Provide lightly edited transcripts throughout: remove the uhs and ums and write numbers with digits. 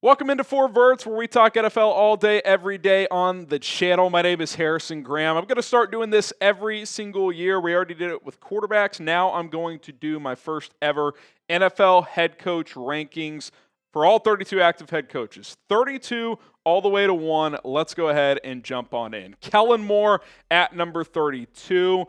Welcome into Four Verts, where we talk NFL all day, every day on the channel. My name is Harrison Graham. I'm going to start doing this every single year. We already did it with quarterbacks. Now I'm going to do my first ever NFL head coach rankings for all 32 active head coaches. 32 all the way to 1. Let's go ahead and jump on in. Kellen Moore at number 32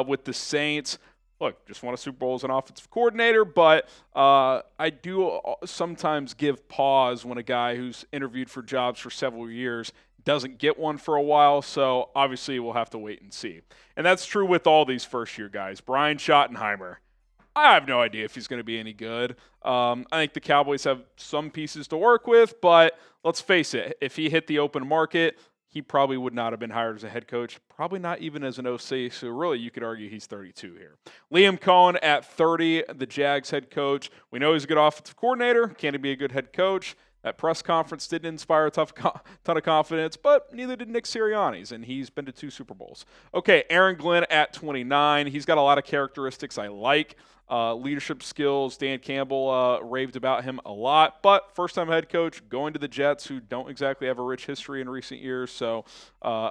with the Saints. Look, just won a Super Bowl as an offensive coordinator, but I do sometimes give pause when a guy who's interviewed for jobs for several years doesn't get one for a while, so obviously we'll have to wait and see. And that's true with all these first-year guys. Brian Schottenheimer, I have no idea if he's going to be any good. I think the Cowboys have some pieces to work with, but let's face it, if he hit the open market, he probably would not have been hired as a head coach, probably not even as an OC, so really you could argue he's 32 here. Liam Coen at 30, the Jags head coach. We know he's a good offensive coordinator. Can he be a good head coach? That press conference didn't inspire a ton of confidence, but neither did Nick Sirianni's, and he's been to 2 Super Bowls. Okay, Aaron Glenn at 29. He's got a lot of characteristics I like. Leadership skills, Dan Campbell raved about him a lot, but first-time head coach going to the Jets, who don't exactly have a rich history in recent years, so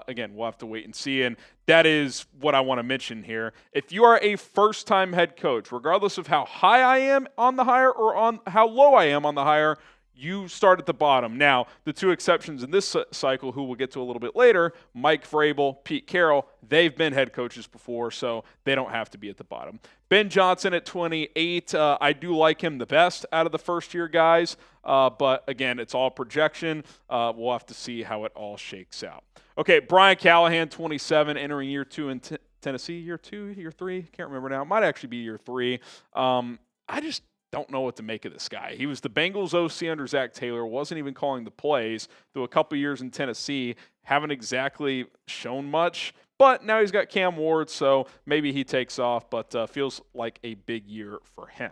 again, we'll have to wait and see, and that is what I want to mention here. If you are a first-time head coach, regardless of how high I am on the hire or on how low I am on the hire, you start at the bottom. Now, the 2 exceptions in this cycle, who we'll get to a little bit later, Mike Vrabel, Pete Carroll, they've been head coaches before, so they don't have to be at the bottom. Ben Johnson at 28. I do like him the best out of the first-year guys, but again, it's all projection. We'll have to see how it all shakes out. Okay, Brian Callahan, 27, entering year 2 in Tennessee. Year 2, year 3? Can't remember now. It might actually be year 3. I just don't know what to make of this guy. He was the Bengals OC under Zach Taylor, wasn't even calling the plays, through a couple years in Tennessee, haven't exactly shown much, but now he's got Cam Ward, so maybe he takes off, but feels like a big year for him.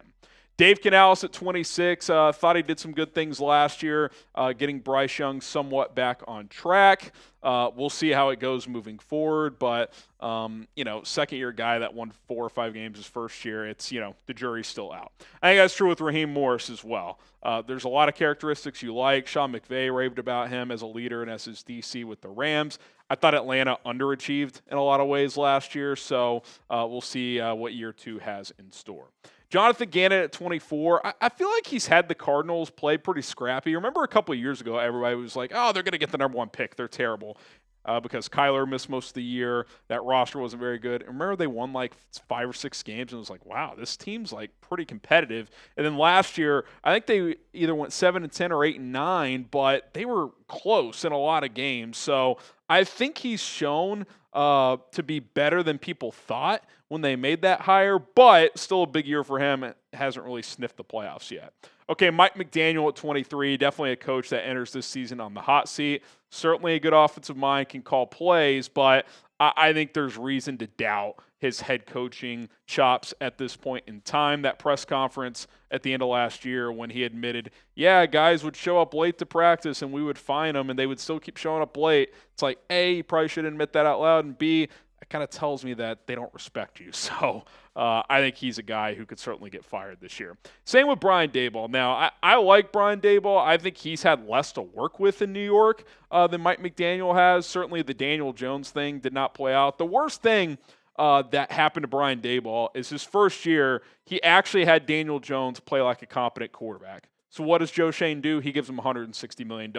Dave Canales at 26, thought he did some good things last year, getting Bryce Young somewhat back on track. We'll see how it goes moving forward, but, second-year guy that won 4 or 5 games his first year, it's, the jury's still out. I think that's true with Raheem Morris as well. There's a lot of characteristics you like. Sean McVay raved about him as a leader and as his DC with the Rams. I thought Atlanta underachieved in a lot of ways last year, so we'll see what year 2 has in store. Jonathan Gannon at 24. I feel like he's had the Cardinals play pretty scrappy. Remember a couple of years ago, everybody was like, oh, they're going to get the number 1 pick. They're terrible. Because Kyler missed most of the year. That roster wasn't very good. And remember, they won like 5 or 6 games, and it was like, wow, this team's like pretty competitive. And then last year, I think they either went 7-10 or 8-9, but they were close in a lot of games. So I think he's shown to be better than people thought when they made that hire, but still a big year for him. It hasn't really sniffed the playoffs yet. Okay, Mike McDaniel at 23, definitely a coach that enters this season on the hot seat. Certainly a good offensive mind, can call plays, but I think there's reason to doubt his head coaching chops at this point in time. That press conference at the end of last year when he admitted, yeah, guys would show up late to practice and we would fine them and they would still keep showing up late. It's like, A, you probably should admit that out loud, and B, it kind of tells me that they don't respect you. So I think he's a guy who could certainly get fired this year. Same with Brian Daboll. Now, I like Brian Daboll. I think he's had less to work with in New York than Mike McDaniel has. Certainly the Daniel Jones thing did not play out. The worst thing that happened to Brian Daboll is his first year, he actually had Daniel Jones play like a competent quarterback. So what does Joe Schoen do? He gives him $160 million.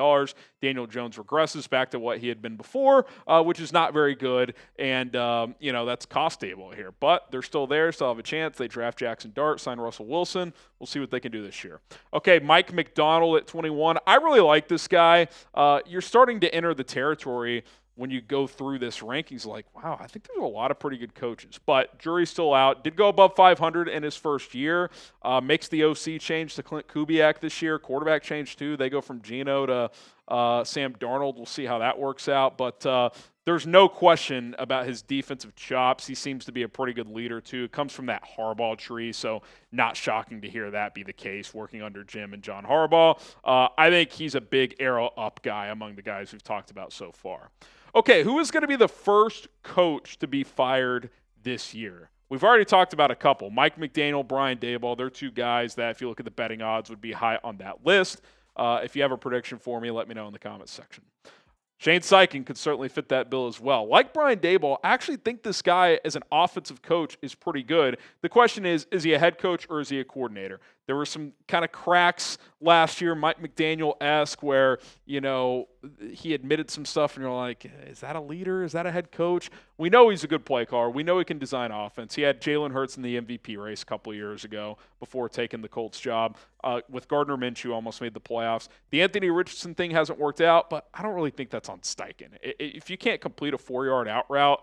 Daniel Jones regresses back to what he had been before, which is not very good. And, that's cost Daboll here. But they're still there, still have a chance. They draft Jackson Dart, sign Russell Wilson. We'll see what they can do this year. Okay, Mike McDaniel at 21. I really like this guy. You're starting to enter the territory when you go through this rankings, like, wow, I think there's a lot of pretty good coaches. But jury's still out. Did go above 500 in his first year. Makes the OC change to Clint Kubiak this year. Quarterback change too. They go from Geno to Sam Darnold. We'll see how that works out. But there's no question about his defensive chops. He seems to be a pretty good leader too. Comes from that Harbaugh tree, so not shocking to hear that be the case working under Jim and John Harbaugh. I think he's a big arrow up guy among the guys we've talked about so far. Okay, who is going to be the first coach to be fired this year? We've already talked about a couple. Mike McDaniel, Brian Daboll, they're 2 guys that, if you look at the betting odds, would be high on that list. if you have a prediction for me, let me know in the comments section. Shane Steichen could certainly fit that bill as well. Like Brian Daboll, I actually think this guy as an offensive coach is pretty good. The question is he a head coach or is he a coordinator? There were some kind of cracks last year, Mike McDaniel-esque, where, he admitted some stuff, and you're like, is that a leader? Is that a head coach? We know he's a good play caller. We know he can design offense. He had Jalen Hurts in the MVP race a couple of years ago before taking the Colts job. With Gardner Minshew, almost made the playoffs. The Anthony Richardson thing hasn't worked out, but I don't really think that's on Steichen. If you can't complete a 4-yard out route,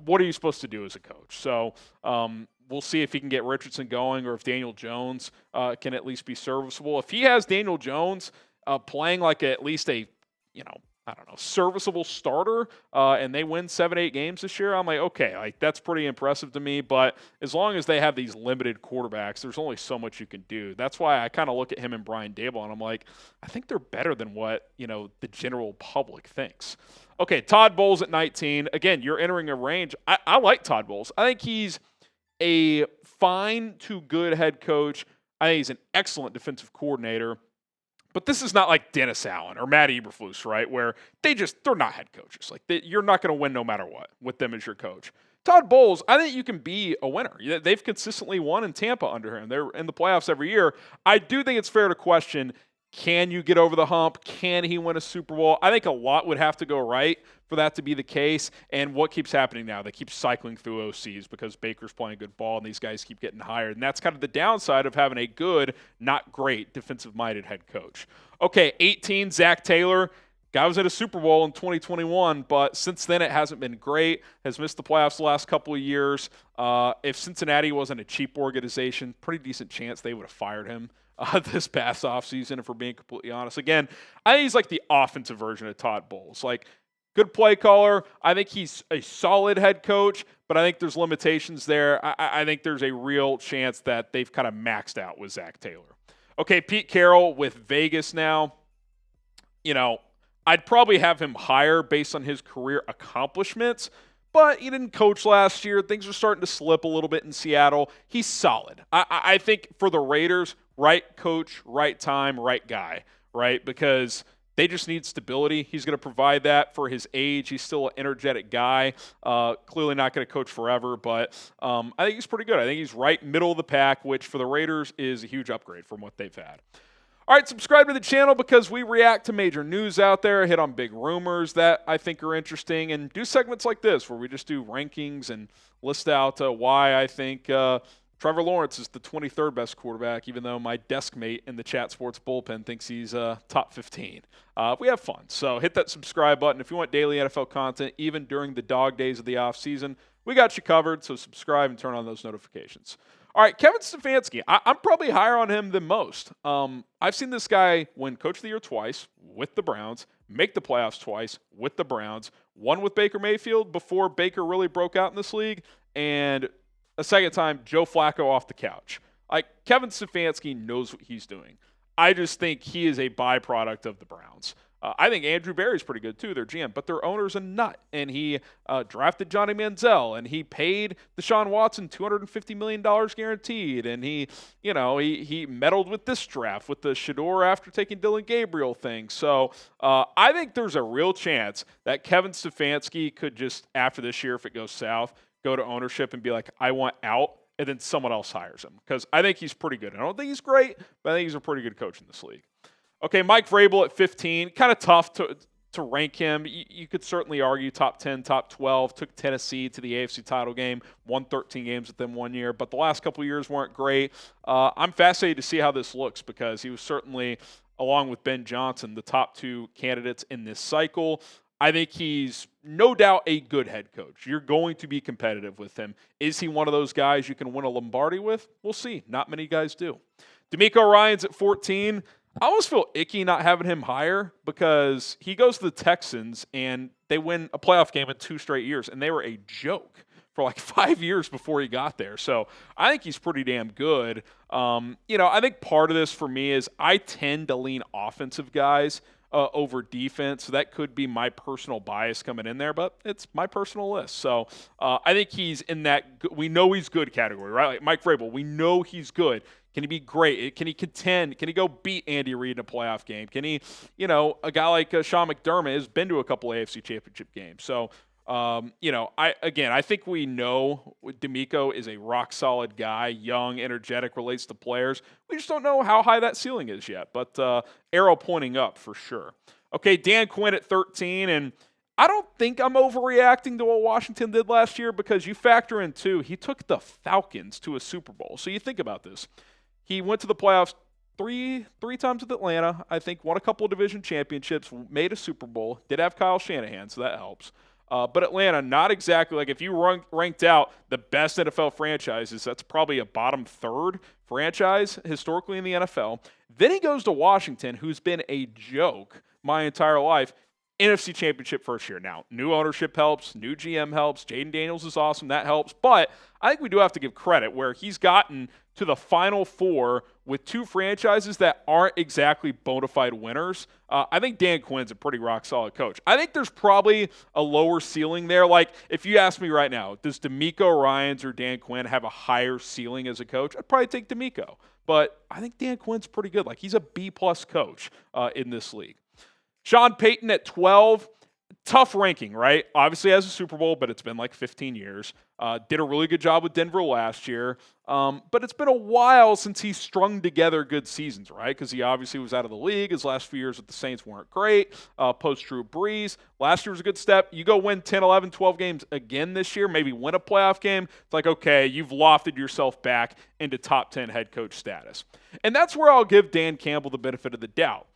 what are you supposed to do as a coach? So we'll see if he can get Richardson going or if Daniel Jones can at least be serviceable. If he has Daniel Jones playing like at least a, serviceable starter and they win 7-8 games this year, I'm like, okay, like that's pretty impressive to me. But as long as they have these limited quarterbacks, there's only so much you can do. That's why I kind of look at him and Brian Daboll and I'm like, I think they're better than what, the general public thinks. Okay, Todd Bowles at 19. Again, you're entering a range. I like Todd Bowles. I think he's a fine to good head coach. I think he's an excellent defensive coordinator. But this is not like Dennis Allen or Matt Eberflus, right, where they're not head coaches. Like you're not going to win no matter what with them as your coach. Todd Bowles, I think you can be a winner. They've consistently won in Tampa under him. They're in the playoffs every year. I do think it's fair to question, can you get over the hump? Can he win a Super Bowl? I think a lot would have to go right for that to be the case. And what keeps happening now? They keep cycling through OCs because Baker's playing good ball and these guys keep getting hired. And that's kind of the downside of having a good, not great, defensive-minded head coach. Okay, 18, Zach Taylor. Guy was at a Super Bowl in 2021, but since then it hasn't been great. Has missed the playoffs the last couple of years. If Cincinnati wasn't a cheap organization, pretty decent chance they would have fired him this past offseason, if we're being completely honest. Again, I think he's like the offensive version of Todd Bowles. Like, good play caller. I think he's a solid head coach, but I think there's limitations there. I think there's a real chance that they've kind of maxed out with Zach Taylor. Okay, Pete Carroll with Vegas now. I'd probably have him higher based on his career accomplishments, but he didn't coach last year. Things are starting to slip a little bit in Seattle. He's solid. I think for the Raiders, right coach, right time, right guy, right? Because they just need stability. He's going to provide that for his age. He's still an energetic guy. Clearly not going to coach forever, but I think he's pretty good. I think he's right middle of the pack, which for the Raiders is a huge upgrade from what they've had. All right, subscribe to the channel because we react to major news out there, hit on big rumors that I think are interesting, and do segments like this where we just do rankings and list out why I think Trevor Lawrence is the 23rd best quarterback, even though my desk mate in the Chat Sports bullpen thinks he's top 15. We have fun, so hit that subscribe button. If you want daily NFL content, even during the dog days of the offseason, we got you covered, so subscribe and turn on those notifications. All right, Kevin Stefanski, I'm probably higher on him than most. I've seen this guy win Coach of the Year twice with the Browns, make the playoffs twice with the Browns, one with Baker Mayfield before Baker really broke out in this league, and a second time, Joe Flacco off the couch. Like, Kevin Stefanski knows what he's doing. I just think he is a byproduct of the Browns. I think Andrew Berry's pretty good too, their GM, but their owner's a nut. And he drafted Johnny Manziel, and he paid Deshaun Watson $250 million guaranteed. And he meddled with this draft with the Shador after taking Dylan Gabriel thing. So I think there's a real chance that Kevin Stefanski could just, after this year, if it goes south, go to ownership and be like, I want out, and then someone else hires him. Because I think he's pretty good. I don't think he's great, but I think he's a pretty good coach in this league. Okay, Mike Vrabel at 15. Kind of tough to rank him. You could certainly argue top 10, top 12. Took Tennessee to the AFC title game. Won 13 games with them one year. But the last couple of years weren't great. I'm fascinated to see how this looks because he was certainly, along with Ben Johnson, the top two candidates in this cycle. I think he's no doubt a good head coach. You're going to be competitive with him. Is he one of those guys you can win a Lombardi with? We'll see. Not many guys do. DeMeco Ryans at 14. I almost feel icky not having him higher because he goes to the Texans and they win a playoff game in 2 straight years, and they were a joke for like 5 years before he got there. So I think he's pretty damn good. I think part of this for me is I tend to lean offensive guys over defense. So that could be my personal bias coming in there, but it's my personal list. So I think he's in that we know he's good category, right? Like Mike Vrabel, we know he's good. Can he be great? Can he contend? Can he go beat Andy Reid in a playoff game? Can he, a guy like Sean McDermott has been to a couple AFC Championship games. So, I think we know D'Amico is a rock solid guy, young, energetic, relates to players. We just don't know how high that ceiling is yet, but arrow pointing up for sure. Okay, Dan Quinn at 13, and I don't think I'm overreacting to what Washington did last year because you factor in, too, he took the Falcons to a Super Bowl. So you think about this. He went to the playoffs three times with Atlanta, I think, won a couple of division championships, made a Super Bowl, did have Kyle Shanahan, so that helps. But Atlanta, not exactly, like if you ranked out the best NFL franchises, that's probably a bottom third franchise historically in the NFL. Then he goes to Washington, who's been a joke my entire life. NFC Championship first year. Now, new ownership helps, new GM helps, Jaden Daniels is awesome, that helps, but I think we do have to give credit where he's gotten to the Final Four with two franchises that aren't exactly bona fide winners. I think Dan Quinn's a pretty rock-solid coach. I think there's probably a lower ceiling there. Like, if you ask me right now, does D'Amico Ryans or Dan Quinn have a higher ceiling as a coach? I'd probably take D'Amico, but I think Dan Quinn's pretty good. Like, he's a B-plus coach in this league. Sean Payton at 12, tough ranking, right? Obviously has a Super Bowl, but it's been like 15 years. Did a really good job with Denver last year, but it's been a while since he strung together good seasons, right? Because he obviously was out of the league. His last few years with the Saints weren't great. Post-Drew Brees, last year was a good step. You go win 10, 11, 12 games again this year, maybe win a playoff game. It's like, okay, you've lofted yourself back into top 10 head coach status. And that's where I'll give Dan Campbell the benefit of the doubt.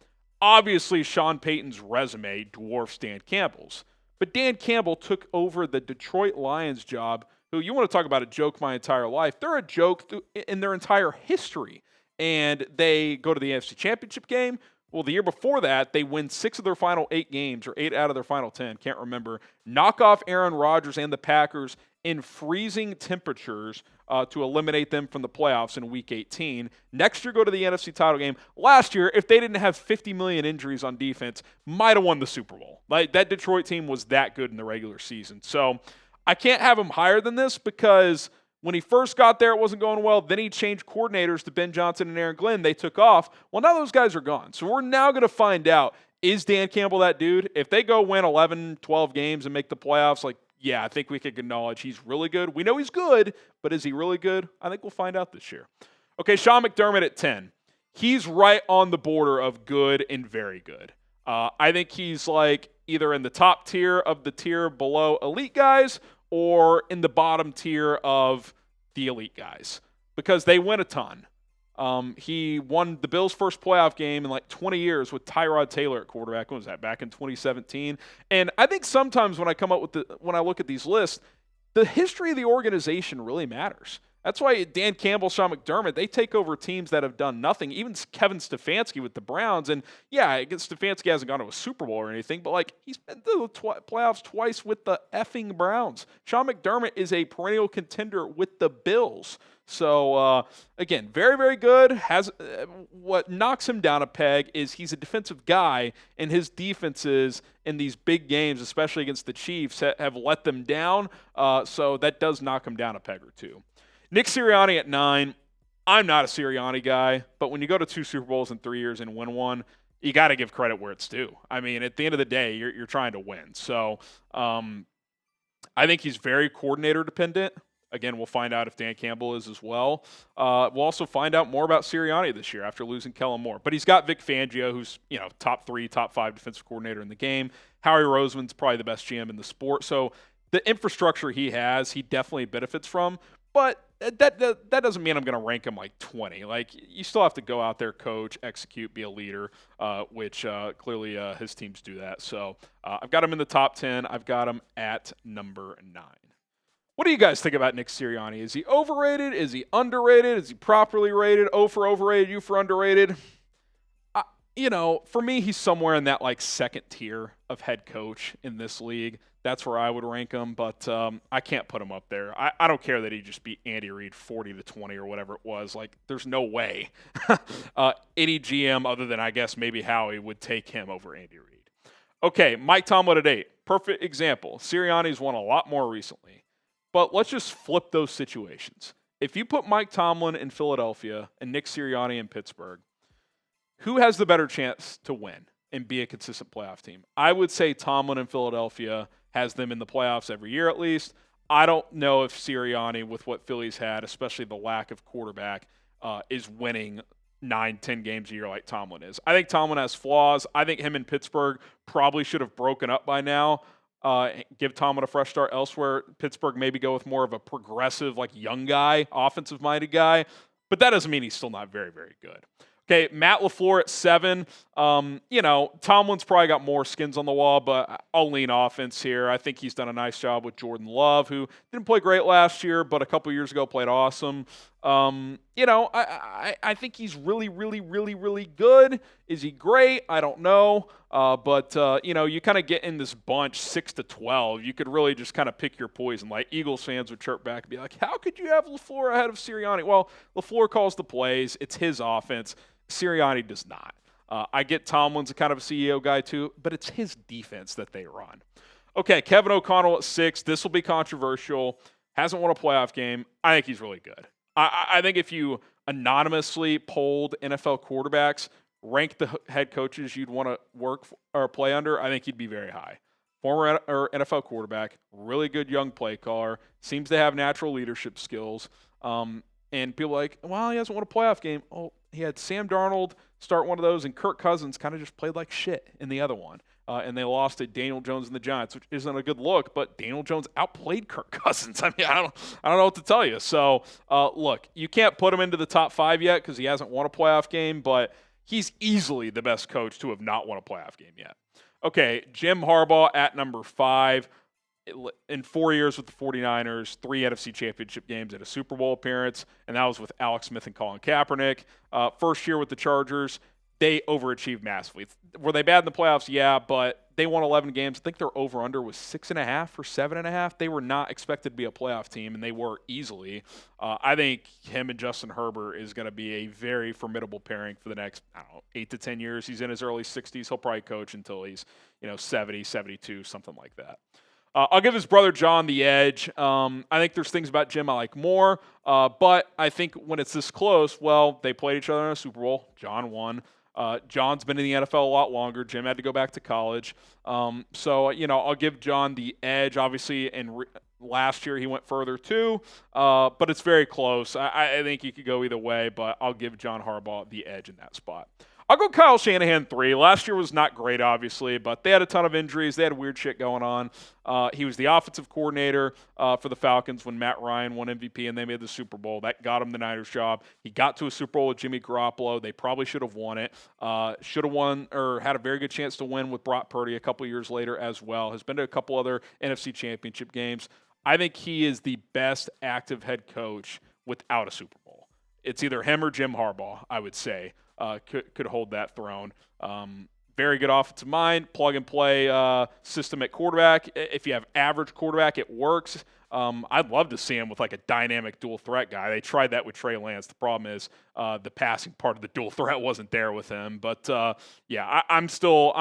Obviously, Sean Payton's resume dwarfs Dan Campbell's. But Dan Campbell took over the Detroit Lions job, who you want to talk about a joke my entire life. They're a joke in their entire history. And they go to the NFC Championship game. Well, the year before that, they win 6 of their final 8 games, or 8 out of their final 10, can't remember. Knock off Aaron Rodgers and the Packers in freezing temperatures to eliminate them from the playoffs in Week 18. Next year, go to the NFC title game. Last year, if they didn't have 50 million injuries on defense, might have won the Super Bowl. Like, that Detroit team was that good in the regular season. So I can't have him higher than this because when he first got there, it wasn't going well. Then he changed coordinators to Ben Johnson and Aaron Glenn. They took off. Well, now those guys are gone. So we're now going to find out, is Dan Campbell that dude? If they go win 11, 12 games and make the playoffs, like, yeah, I think we can acknowledge he's really good. We know he's good, but is he really good? I think we'll find out this year. Okay, Sean McDermott at 10. He's right on the border of good and very good. I think he's like either in the top tier of the tier below elite guys or in the bottom tier of the elite guys because they win a ton. He won the Bills' first playoff game in like 20 years with Tyrod Taylor at quarterback. When was that? Back in 2017. And I think sometimes when I look at these lists, the history of the organization really matters. That's why Dan Campbell, Sean McDermott, they take over teams that have done nothing. Even Kevin Stefanski with the Browns. And yeah, I guess Stefanski hasn't gone to a Super Bowl or anything, but like he's been to the playoffs twice with the effing Browns. Sean McDermott is a perennial contender with the Bills. So, again, very, very good. What knocks him down a peg is he's a defensive guy, and his defenses in these big games, especially against the Chiefs, have let them down. So that does knock him down a peg or two. Nick Sirianni at 9. I'm not a Sirianni guy, but when you go to 2 Super Bowls in 3 years and win one, you got to give credit where it's due. I mean, at the end of the day, you're trying to win. So I think he's very coordinator dependent. Again, we'll find out if Dan Campbell is as well. We'll also find out more about Sirianni this year after losing Kellen Moore. But he's got Vic Fangio, who's top 3, top 5 defensive coordinator in the game. Howie Roseman's probably the best GM in the sport. So the infrastructure he has, he definitely benefits from. But that doesn't mean I'm going to rank him like 20. Like, you still have to go out there, coach, execute, be a leader, which clearly his teams do that. So I've got him in the top 10. I've got him at number 9. What do you guys think about Nick Sirianni? Is he overrated? Is he underrated? Is he properly rated? O for overrated, U for underrated? For me, he's somewhere in that like second tier of head coach in this league. That's where I would rank him, but I can't put him up there. I don't care that he just beat Andy Reid 40-20 or whatever it was. Like, there's no way any GM other than, I guess, maybe Howie would take him over Andy Reid. Okay, Mike Tomlin at 8. Perfect example. Sirianni's won a lot more recently. But let's just flip those situations. If you put Mike Tomlin in Philadelphia and Nick Sirianni in Pittsburgh, who has the better chance to win and be a consistent playoff team? I would say Tomlin in Philadelphia has them in the playoffs every year at least. I don't know if Sirianni, with what Philly's had, especially the lack of quarterback, is winning 9-10 games a year like Tomlin is. I think Tomlin has flaws. I think him in Pittsburgh probably should have broken up by now. Give Tomlin a fresh start elsewhere. Pittsburgh maybe go with more of a progressive, like young guy, offensive-minded guy. But that doesn't mean he's still not very, very good. Okay, Matt LaFleur at 7. Tomlin's probably got more skins on the wall, but I'll lean offense here. I think he's done a nice job with Jordan Love, who didn't play great last year, but a couple years ago played awesome. I think he's really, really, really, really good. Is he great? I don't know. But you kind of get in this bunch 6-12. You could really just kind of pick your poison. Like Eagles fans would chirp back and be like, how could you have LaFleur ahead of Sirianni? Well, LaFleur calls the plays. It's his offense. Sirianni does not. I get Tomlin's a kind of a CEO guy too, but it's his defense that they run. Okay, Kevin O'Connell at 6. This will be controversial. Hasn't won a playoff game. I think he's really good. I think if you anonymously polled NFL quarterbacks, rank the head coaches you'd want to work for, or play under, I think he'd be very high. Former NFL quarterback, really good young play caller, seems to have natural leadership skills. And people are like, well, he hasn't won a playoff game. Oh, he had Sam Darnold start one of those, and Kirk Cousins kind of just played like shit in the other one. And they lost to Daniel Jones and the Giants, which isn't a good look, but Daniel Jones outplayed Kirk Cousins. I mean, I don't know what to tell you. So, look, you can't put him into the top 5 yet because he hasn't won a playoff game, but he's easily the best coach to have not won a playoff game yet. Okay, Jim Harbaugh at number 5. In 4 years with the 49ers, 3 NFC championship games and a Super Bowl appearance, and that was with Alex Smith and Colin Kaepernick. First year with the Chargers, they overachieved massively. Were they bad in the playoffs? Yeah, but they won 11 games. I think their over-under was 6.5 or 7.5. They were not expected to be a playoff team, and they were easily. I think him and Justin Herbert is going to be a very formidable pairing for the next, 8 to 10 years. He's in his early 60s. He'll probably coach until he's 70, 72, something like that. I'll give his brother John the edge. I think there's things about Jim I like more, but I think when it's this close, well, they played each other in a Super Bowl. John won. John's been in the NFL a lot longer. Jim had to go back to college. I'll give John the edge. Obviously, last year he went further too, but it's very close. I think you could go either way, but I'll give John Harbaugh the edge in that spot. I'll go Kyle Shanahan 3. Last year was not great, obviously, but they had a ton of injuries. They had weird shit going on. He was the offensive coordinator for the Falcons when Matt Ryan won MVP and they made the Super Bowl. That got him the Niners job. He got to a Super Bowl with Jimmy Garoppolo. They probably should have won it. Should have won or had a very good chance to win with Brock Purdy a couple years later as well. Has been to a couple other NFC championship games. I think he is the best active head coach without a Super Bowl. It's either him or Jim Harbaugh, I would say. Could hold that throne. Very good offensive mind, plug-and-play system at quarterback. If you have average quarterback, it works. I'd love to see him with like a dynamic dual threat guy. They tried that with Trey Lance. The problem is the passing part of the dual threat wasn't there with him. But I'm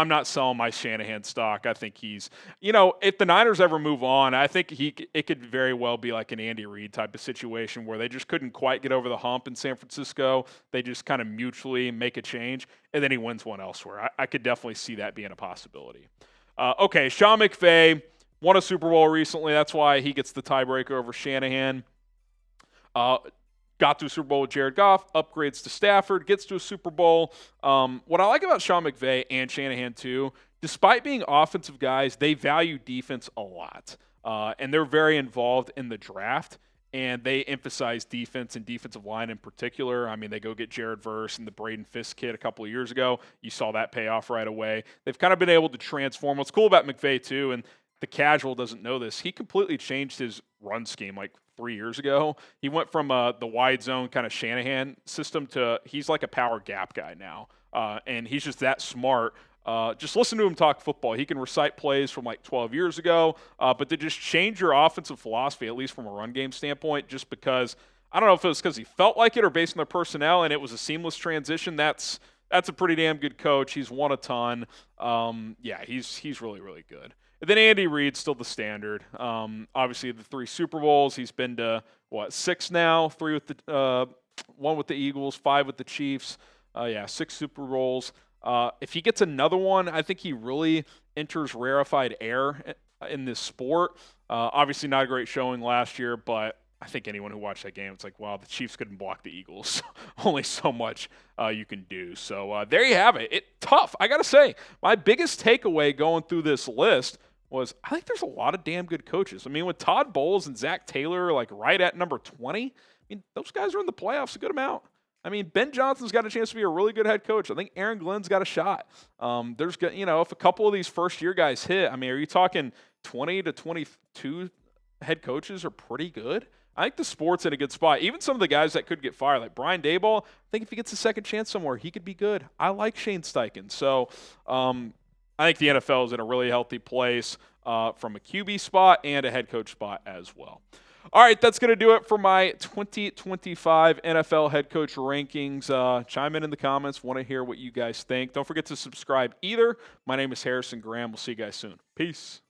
not selling my Shanahan stock. I think he's, if the Niners ever move on, I think it could very well be like an Andy Reid type of situation where they just couldn't quite get over the hump in San Francisco. They just kind of mutually make a change, and then he wins one elsewhere. I could definitely see that being a possibility. Okay, Sean McVay won a Super Bowl recently. That's why he gets the tiebreaker over Shanahan. Got to a Super Bowl with Jared Goff, upgrades to Stafford, gets to a Super Bowl. What I like about Sean McVay and Shanahan too, despite being offensive guys, they value defense a lot. And they're very involved in the draft. And they emphasize defense and defensive line in particular. I mean, they go get Jared Verse and the Braden Fisk kid a couple of years ago. You saw that pay off right away. They've kind of been able to transform. What's cool about McVay too, and the casual doesn't know this, he completely changed his run scheme like 3 years ago. He went from the wide zone kind of Shanahan system to he's like a power gap guy now. And he's just that smart. Just listen to him talk football. He can recite plays from like 12 years ago, but to just change your offensive philosophy, at least from a run game standpoint, just because, I don't know if it was because he felt like it or based on their personnel and it was a seamless transition, that's a pretty damn good coach. He's won a ton. He's really, really good. And then Andy Reid's still the standard. Obviously, the 3 Super Bowls. He's been to, 6 now? 3 with the 1 with the Eagles, 5 with the Chiefs. 6 Super Bowls. If he gets another one, I think he really enters rarefied air in this sport. Obviously, not a great showing last year, but I think anyone who watched that game, it's like, wow, the Chiefs couldn't block the Eagles. Only so much you can do. So there you have it. Tough. I got to say, my biggest takeaway going through this list was I think there's a lot of damn good coaches. I mean, with Todd Bowles and Zach Taylor like right at number 20, I mean, those guys are in the playoffs a good amount. I mean, Ben Johnson's got a chance to be a really good head coach. I think Aaron Glenn's got a shot. There's, if a couple of these first-year guys hit, I mean, are you talking 20 to 22 head coaches are pretty good? I think the sport's in a good spot. Even some of the guys that could get fired, like Brian Daboll, I think if he gets a second chance somewhere, he could be good. I like Shane Steichen. So I think the NFL is in a really healthy place from a QB spot and a head coach spot as well. All right, that's going to do it for my 2025 NFL head coach rankings. Chime in the comments. Want to hear what you guys think. Don't forget to subscribe either. My name is Harrison Graham. We'll see you guys soon. Peace.